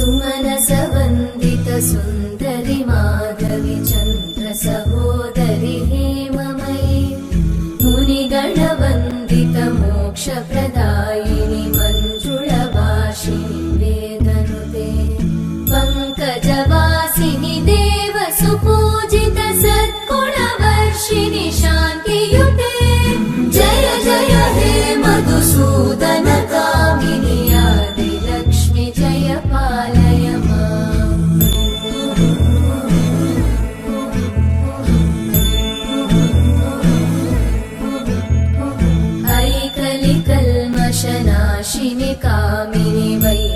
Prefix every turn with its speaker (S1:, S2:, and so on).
S1: सुमनसवन्दित सुन्दरि माधवि चन्द्र सहोदरि हेममयि मुनिगणवन्दित मोक्षप्रदायिनि मञ्जुळभाषिणि वेदनुते पङ्कजवासिनि देव सुपूजित सद्गुणवर्षिणि शान्तियुते जय जय हे मधुसूदन कामिनि आदिलक्ष्मि जय पालय माम्। ऐकलिकल्मषनाशिनि कामिनि वै